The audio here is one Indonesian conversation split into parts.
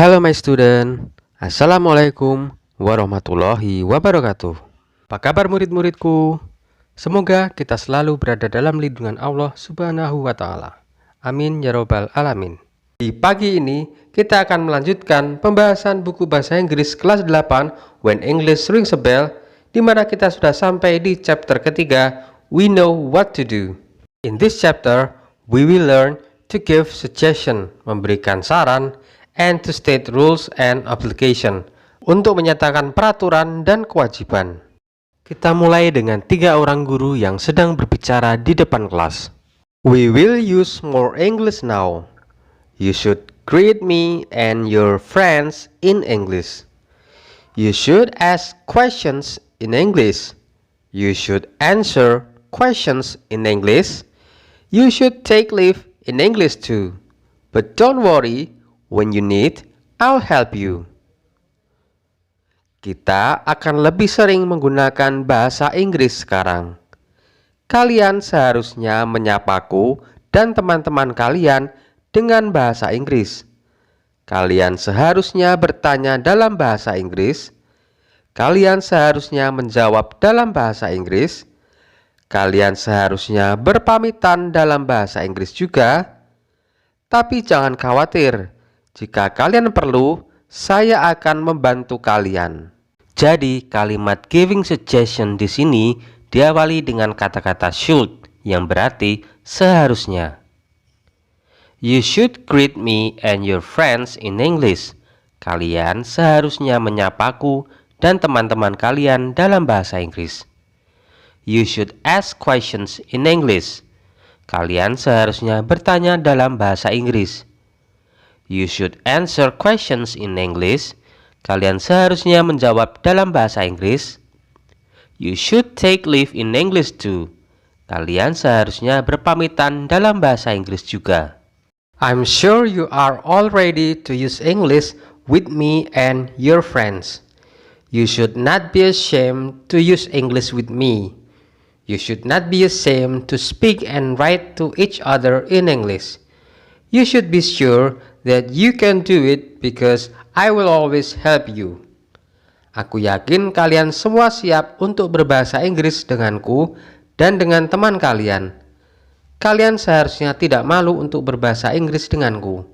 Hello my student, Assalamualaikum warahmatullahi wabarakatuh. Apa kabar murid-muridku? Semoga kita selalu berada dalam lindungan Allah Subhanahu wa Ta'ala. Amin ya Robbal Alamin. Di pagi ini kita akan melanjutkan pembahasan buku bahasa Inggris kelas 8 When English Rings a Bell, di mana kita sudah sampai di chapter ketiga We Know What to Do. In this chapter, we will learn to give suggestion, memberikan saran, and to state rules and obligation, untuk menyatakan peraturan dan kewajiban. Kita mulai dengan 3 orang guru yang sedang berbicara di depan kelas. We will use more English now. You should greet me and your friends in English. You should ask questions in English. You should answer questions in English. You should take leave in English too. But don't worry, when you need, I'll help you. Kita akan lebih sering menggunakan bahasa Inggris sekarang. Kalian seharusnya menyapaku dan teman-teman kalian dengan bahasa Inggris. Kalian seharusnya bertanya dalam bahasa Inggris. Kalian seharusnya menjawab dalam bahasa Inggris. Kalian seharusnya berpamitan dalam bahasa Inggris juga. Tapi jangan khawatir. Jika kalian perlu, saya akan membantu kalian. Jadi, kalimat giving suggestion di sini diawali dengan kata-kata should, yang berarti seharusnya. You should greet me and your friends in English. Kalian seharusnya menyapaku dan teman-teman kalian dalam bahasa Inggris. You should ask questions in English. Kalian seharusnya bertanya dalam bahasa Inggris. You should answer questions in English. Kalian seharusnya menjawab dalam bahasa Inggris. You should take leave in English too. Kalian seharusnya berpamitan dalam bahasa Inggris juga. I'm sure you are all ready to use English with me and your friends. You should not be ashamed to use English with me. You should not be ashamed to speak and write to each other in English. You should be sure that you can do it because I will always help you. Aku yakin kalian semua siap untuk berbahasa Inggris denganku dan dengan teman kalian. Kalian seharusnya tidak malu untuk berbahasa Inggris denganku.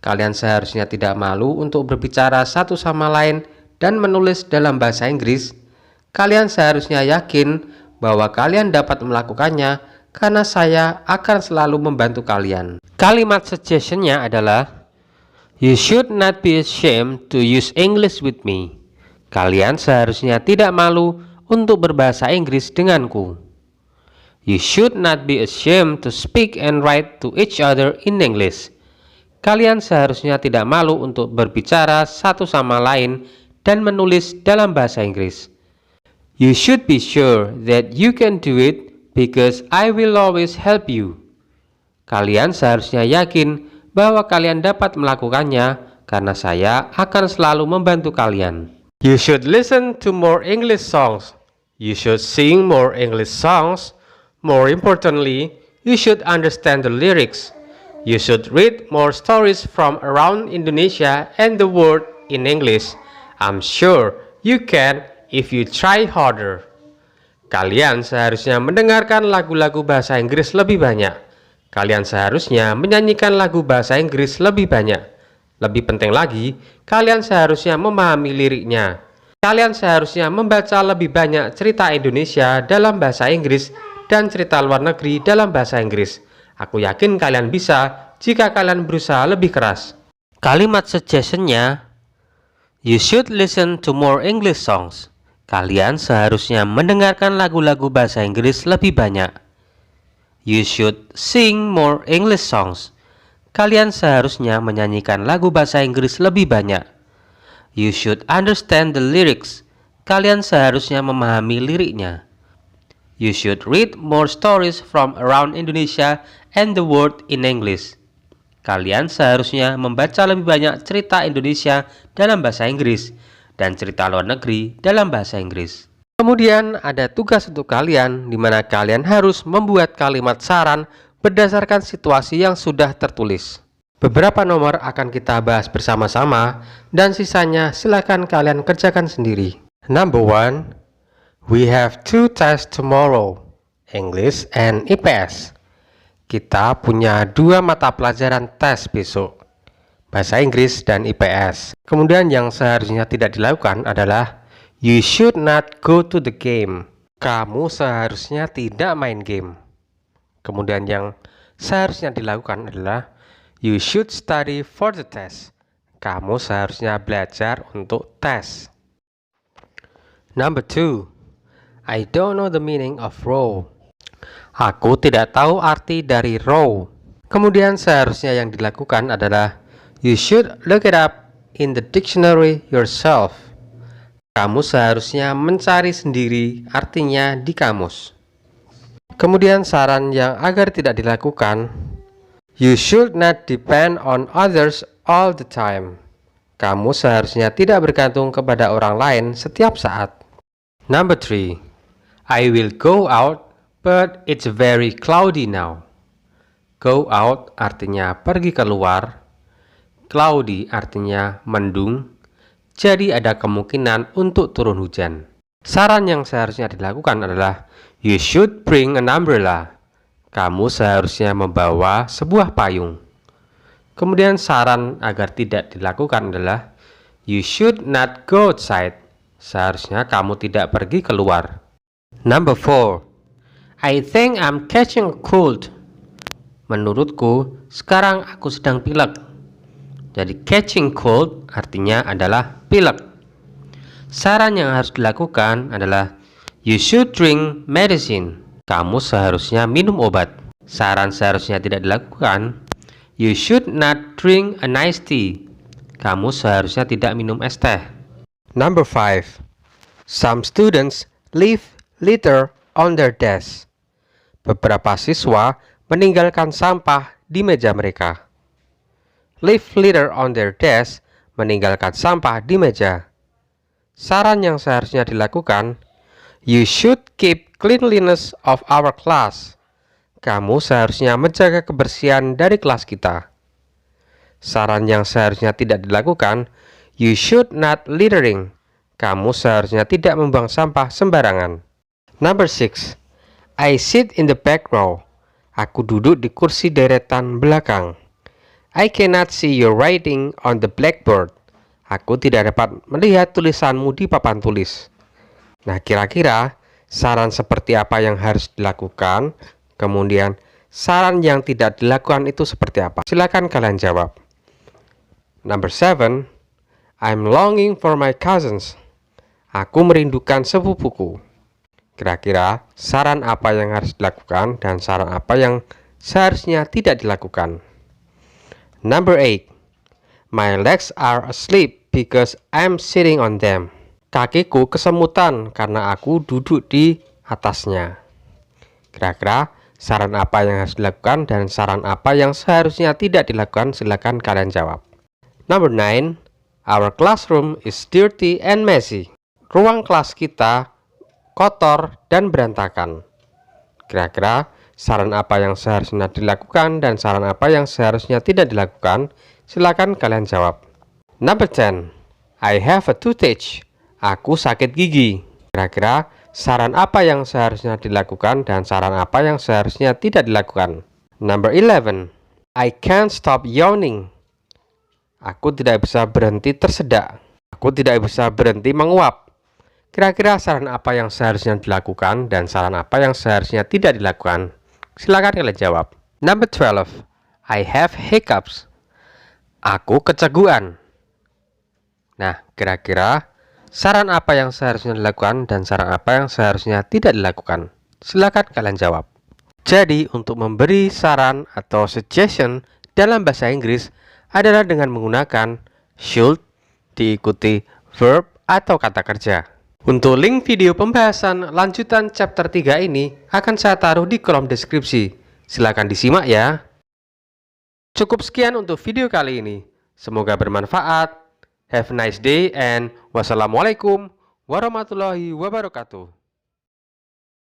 Kalian seharusnya tidak malu untuk berbicara satu sama lain dan menulis dalam bahasa Inggris. Kalian seharusnya yakin bahwa kalian dapat melakukannya karena saya akan selalu membantu kalian. Kalimat suggestion-nya adalah You should not be ashamed to use English with me. Kalian seharusnya tidak malu untuk berbahasa Inggris denganku. You should not be ashamed to speak and write to each other in English. Kalian seharusnya tidak malu untuk berbicara satu sama lain dan menulis dalam bahasa Inggris. You should be sure that you can do it because I will always help you. Kalian seharusnya yakin bahwa kalian dapat melakukannya karena saya akan selalu membantu kalian. You should listen to more English songs. You should sing more English songs. More importantly, you should understand the lyrics. You should read more stories from around Indonesia and the world in English. I'm sure you can if you try harder. Kalian seharusnya mendengarkan lagu-lagu bahasa Inggris lebih banyak. Kalian seharusnya menyanyikan lagu bahasa Inggris lebih banyak. Lebih penting lagi, kalian seharusnya memahami liriknya. Kalian seharusnya membaca lebih banyak cerita Indonesia dalam bahasa Inggris dan cerita luar negeri dalam bahasa Inggris. Aku yakin kalian bisa jika kalian berusaha lebih keras. Kalimat suggestion-nya, You should listen to more English songs. Kalian seharusnya mendengarkan lagu-lagu bahasa Inggris lebih banyak. You should sing more English songs. Kalian seharusnya menyanyikan lagu bahasa Inggris lebih banyak. You should understand the lyrics. Kalian seharusnya memahami liriknya. You should read more stories from around Indonesia and the world in English. Kalian seharusnya membaca lebih banyak cerita Indonesia dalam bahasa Inggris dan cerita luar negeri dalam bahasa Inggris. Kemudian ada tugas untuk kalian di mana kalian harus membuat kalimat saran berdasarkan situasi yang sudah tertulis. Beberapa nomor akan kita bahas bersama-sama dan sisanya silakan kalian kerjakan sendiri. Number 1, we have 2 tests tomorrow, English and IPS. Kita punya 2 mata pelajaran tes besok, bahasa Inggris dan IPS. Kemudian yang seharusnya tidak dilakukan adalah you should not go to the game. Kamu seharusnya tidak main game. Kemudian yang seharusnya dilakukan adalah you should study for the test. Kamu seharusnya belajar untuk tes. Number 2, I don't know the meaning of row. Aku tidak tahu arti dari row. Kemudian seharusnya yang dilakukan adalah you should look it up in the dictionary yourself. Kamu seharusnya mencari sendiri artinya di kamus. Kemudian saran yang agar tidak dilakukan, you should not depend on others all the time. Kamu seharusnya tidak bergantung kepada orang lain setiap saat. Number 3, I will go out, but it's very cloudy now. Go out artinya pergi keluar, cloudy artinya mendung, jadi ada kemungkinan untuk turun hujan. Saran yang seharusnya dilakukan adalah you should bring an umbrella. Kamu seharusnya membawa sebuah payung. Kemudian saran agar tidak dilakukan adalah you should not go outside. Seharusnya kamu tidak pergi keluar. Number 4, I think I'm catching a cold. Menurutku, sekarang aku sedang pilek. Jadi catching cold artinya adalah pilek. Saran yang harus dilakukan adalah you should drink medicine. Kamu seharusnya minum obat. Saran seharusnya tidak dilakukan, you should not drink an iced tea. Kamu seharusnya tidak minum es teh. Number 5, some students leave litter on their desk. Beberapa siswa meninggalkan sampah di meja mereka. Leave litter on their desk, meninggalkan sampah di meja. Saran yang seharusnya dilakukan, you should keep cleanliness of our class. Kamu seharusnya menjaga kebersihan dari kelas kita. Saran yang seharusnya tidak dilakukan, you should not littering. Kamu seharusnya tidak membuang sampah sembarangan. Number 6, I sit in the back row. Aku duduk di kursi deretan belakang. I cannot see your writing on the blackboard. Aku tidak dapat melihat tulisanmu di papan tulis. Nah, kira-kira saran seperti apa yang harus dilakukan? Kemudian saran yang tidak dilakukan itu seperti apa? Silakan kalian jawab. Number 7, I'm longing for my cousins. Aku merindukan sepupuku. Kira-kira saran apa yang harus dilakukan dan saran apa yang seharusnya tidak dilakukan? Number 8, my legs are asleep because I'm sitting on them. Kakiku kesemutan karena aku duduk di atasnya. Kira-kira saran apa yang harus dilakukan dan saran apa yang seharusnya tidak dilakukan? Silakan kalian jawab. Number 9, our classroom is dirty and messy. Ruang kelas kita kotor dan berantakan. Kira-kira saran apa yang seharusnya dilakukan dan saran apa yang seharusnya tidak dilakukan? Silakan kalian jawab. Number 10, I have a toothache. Aku sakit gigi. Kira-kira saran apa yang seharusnya dilakukan dan saran apa yang seharusnya tidak dilakukan? Number 11, I can't stop yawning. Aku tidak bisa berhenti tersedak. Aku tidak bisa berhenti menguap. Kira-kira saran apa yang seharusnya dilakukan dan saran apa yang seharusnya tidak dilakukan? Silakan kalian jawab. Number 12, I have hiccups. Aku keceguan. Nah, kira-kira saran apa yang seharusnya dilakukan dan saran apa yang seharusnya tidak dilakukan? Silakan kalian jawab. Jadi, untuk memberi saran atau suggestion dalam bahasa Inggris adalah dengan menggunakan should diikuti verb atau kata kerja. Untuk link video pembahasan lanjutan chapter 3 ini akan saya taruh di kolom deskripsi. Silakan disimak ya. Cukup sekian untuk video kali ini. Semoga bermanfaat. Have a nice day and wassalamualaikum warahmatullahi wabarakatuh.